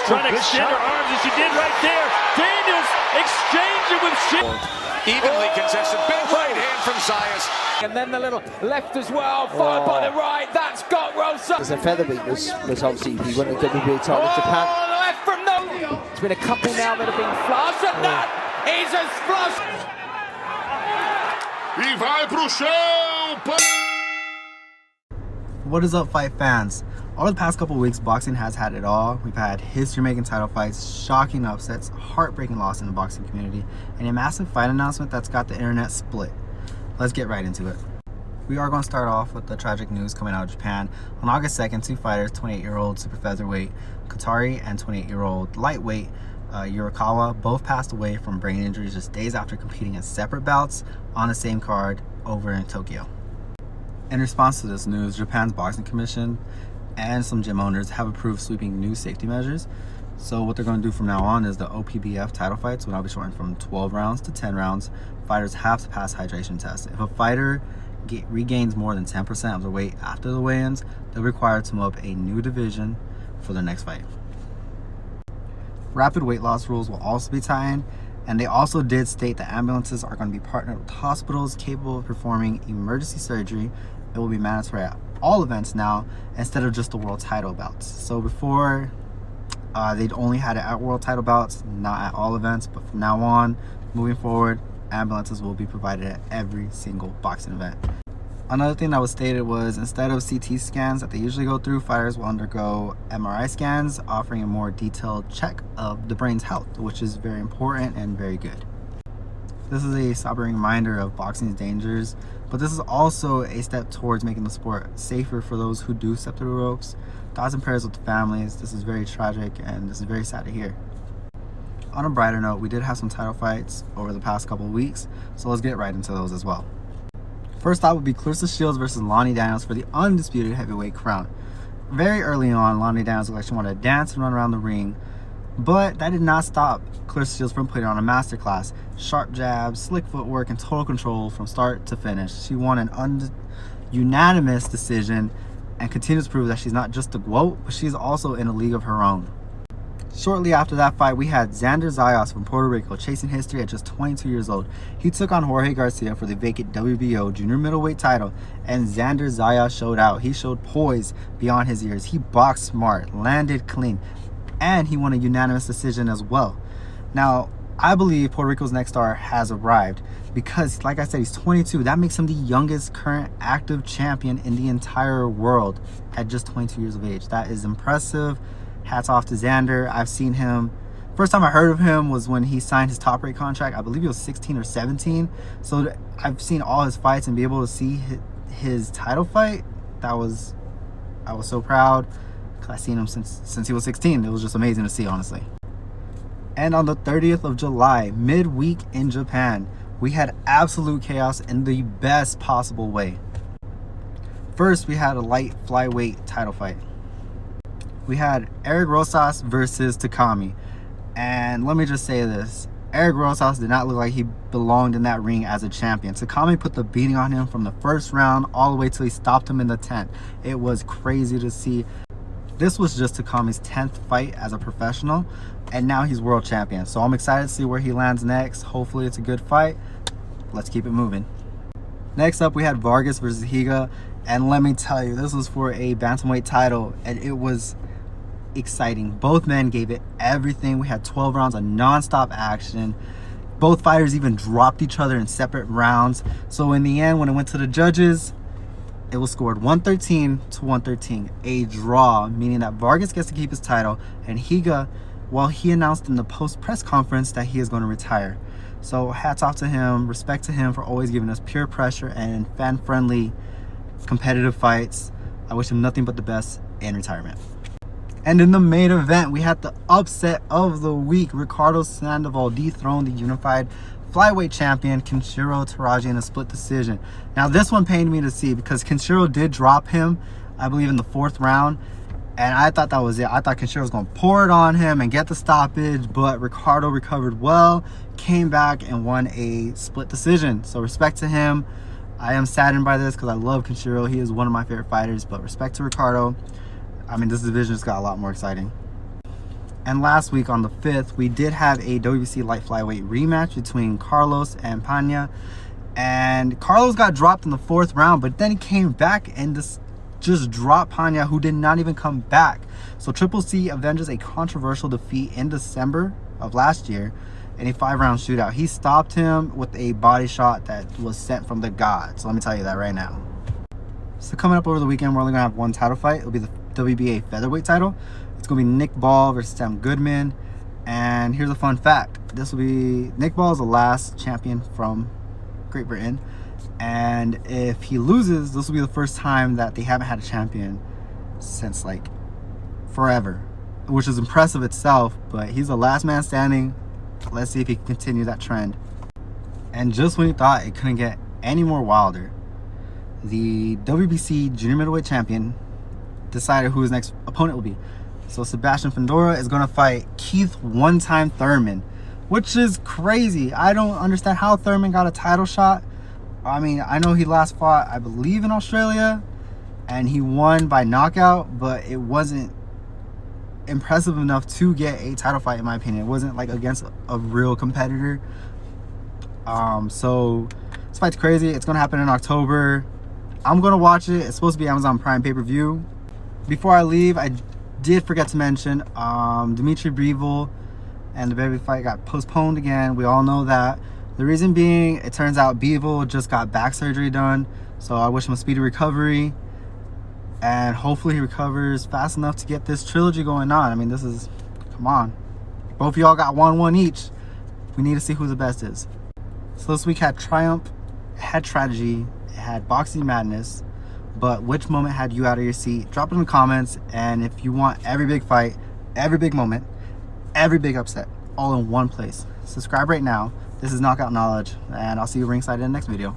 trying to extend her arms, and she did right there. Daniels exchanging with Shields. Evenly contested, big right hand from Zayas. And then the little left as well, followed by the right. That's got Rosa. As a featherweight was obviously, he wouldn't have been title in Japan. The left from no. It's been a couple now that have been flushed, and that is a flush. E vai pro chão. What is up, fight fans? Over the past couple weeks, boxing has had it all. We've had history-making title fights, shocking upsets, heartbreaking loss in the boxing community, and a massive fight announcement that's got the internet split. Let's get right into it. We are going to start off with the tragic news coming out of Japan. On August 2nd, two fighters, 28-year-old super featherweight Kotari and 28-year-old lightweight Urakawa, both passed away from brain injuries just days after competing in separate bouts on the same card over in Tokyo. In response to this news, Japan's boxing commission and some gym owners have approved sweeping new safety measures. So what they're going to do from now on is the OPBF title fights will now be shortened from 12 rounds to 10 rounds. Fighters have to pass hydration tests. If a fighter regains more than 10% of their weight after the weigh-ins, they're required to move up a new division for their next fight. Rapid weight loss rules will also be tightened, and they also did state that ambulances are going to be partnered with hospitals capable of performing emergency surgery. It will be mandatory at all events now instead of just the world title bouts. So before they'd only had it at world title bouts, not at all events, but from now on, moving forward, ambulances will be provided at every single boxing event. Another thing that was stated was instead of CT scans that they usually go through, fighters will undergo MRI scans, offering a more detailed check of the brain's health, which is very important and very good. This is a sobering reminder of boxing's dangers, but this is also a step towards making the sport safer for those who do step through the ropes. Thoughts and prayers with the families. This is very tragic and this is very sad to hear. On a brighter note, we did have some title fights over the past couple of weeks, so let's get right into those as well. First up would be Claressa Shields versus Lonnie Daniels for the undisputed heavyweight crown. Very early on, Lonnie Daniels looked like she wanted to dance and run around the ring, but that did not stop Claressa Shields from putting on a masterclass. Sharp jabs, slick footwork, and total control from start to finish. She won an unanimous decision and continues to prove that she's not just a GOAT, but she's also in a league of her own. Shortly after that fight, we had Xander Zayas from Puerto Rico chasing history at just 22 years old. He took on Jorge Garcia for the vacant WBO junior middleweight title, and Xander Zayas showed out. He showed poise beyond his years. He boxed smart, landed clean, and he won a unanimous decision as well. Now, I believe Puerto Rico's next star has arrived because, like I said, he's 22. That makes him the youngest current active champion in the entire world at just 22 years of age. That is impressive. Hats off to Xander. I've seen him. First time I heard of him was when he signed his top rate contract. I believe he was 16 or 17. So I've seen all his fights and be able to see his title fight. I was so proud because I've seen him since he was 16. It was just amazing to see, honestly. And on the 30th of July, midweek in Japan, we had absolute chaos in the best possible way. First, we had a light flyweight title fight. We had Erick Rosa versus Takami. And let me just say this. Erick Rosa did not look like he belonged in that ring as a champion. Takami put the beating on him from the first round all the way till he stopped him in the 10th. It was crazy to see. This was just Takami's 10th fight as a professional, and now he's world champion. So I'm excited to see where he lands next. Hopefully it's a good fight. Let's keep it moving. Next up, we had Vargas versus Higa. And let me tell you, this was for a bantamweight title, and it was exciting. Both men gave it everything. We had 12 rounds of non-stop action. Both fighters even dropped each other in separate rounds. So in the end, when it went to the judges, it was scored 113 to 113, a draw, meaning that Vargas gets to keep his title, and Higa, well, he announced in the post-press conference that he is going to retire. So hats off to him, respect to him for always giving us pure pressure and fan-friendly competitive fights. I wish him nothing but the best in retirement. And in the main event, we had the upset of the week. Ricardo Sandoval dethroned the unified flyweight champion Kenshiro Teraji in a split decision. Now this one pained me to see because Kenshiro did drop him, I believe, in the 4th round, and I thought that was it. I thought Kenshiro was going to pour it on him and get the stoppage, but Ricardo recovered well, came back and won a split decision. So respect to him. I am saddened by this because I love Kenshiro. He is one of my favorite fighters, but respect to Ricardo. I mean, this division just got a lot more exciting. And last week on the 5th, we did have a WBC light flyweight rematch between Carlos and Pena. And Carlos got dropped in the 4th round, but then he came back and just dropped Pena, who did not even come back. So Triple C avenges a controversial defeat in December of last year in a 5-round shootout. He stopped him with a body shot that was sent from the gods. So let me tell you that right now. So coming up over the weekend, we're only going to have one title fight. It'll be the WBA featherweight title. It's going to be Nick Ball versus Sam Goodman. And here's a fun fact. This will be, Nick Ball is the last champion from Great Britain. And if he loses, this will be the first time that they haven't had a champion since like forever, which is impressive itself. But he's the last man standing. Let's see if he can continue that trend. And just when you thought it couldn't get any more wilder, the WBC junior middleweight champion decided who his next opponent will be. So Sebastian Fundora is going to fight Keith one-time Thurman, which is crazy. I don't understand how Thurman got a title shot. I mean, I know he last fought, I believe, in Australia, and he won by knockout, but it wasn't impressive enough to get a title fight, in my opinion. It wasn't like against a real competitor. So this fight's crazy. It's going to happen in October. I'm going to watch it. It's supposed to be Amazon Prime pay-per-view. Before I leave, I did forget to mention Dimitri Bivol and the baby fight got postponed again. We all know that. The reason being, it turns out Bivol just got back surgery done. So I wish him a speedy recovery. And hopefully he recovers fast enough to get this trilogy going on. I mean, this is, come on. Both of y'all got 1-1 each. We need to see who the best is. So this week had Triumph, it had Tragedy, it had Boxing Madness. But which moment had you out of your seat? Drop it in the comments. And if you want every big fight, every big moment, every big upset, all in one place, subscribe right now. This is Knockout Knowledge, and I'll see you ringside in the next video.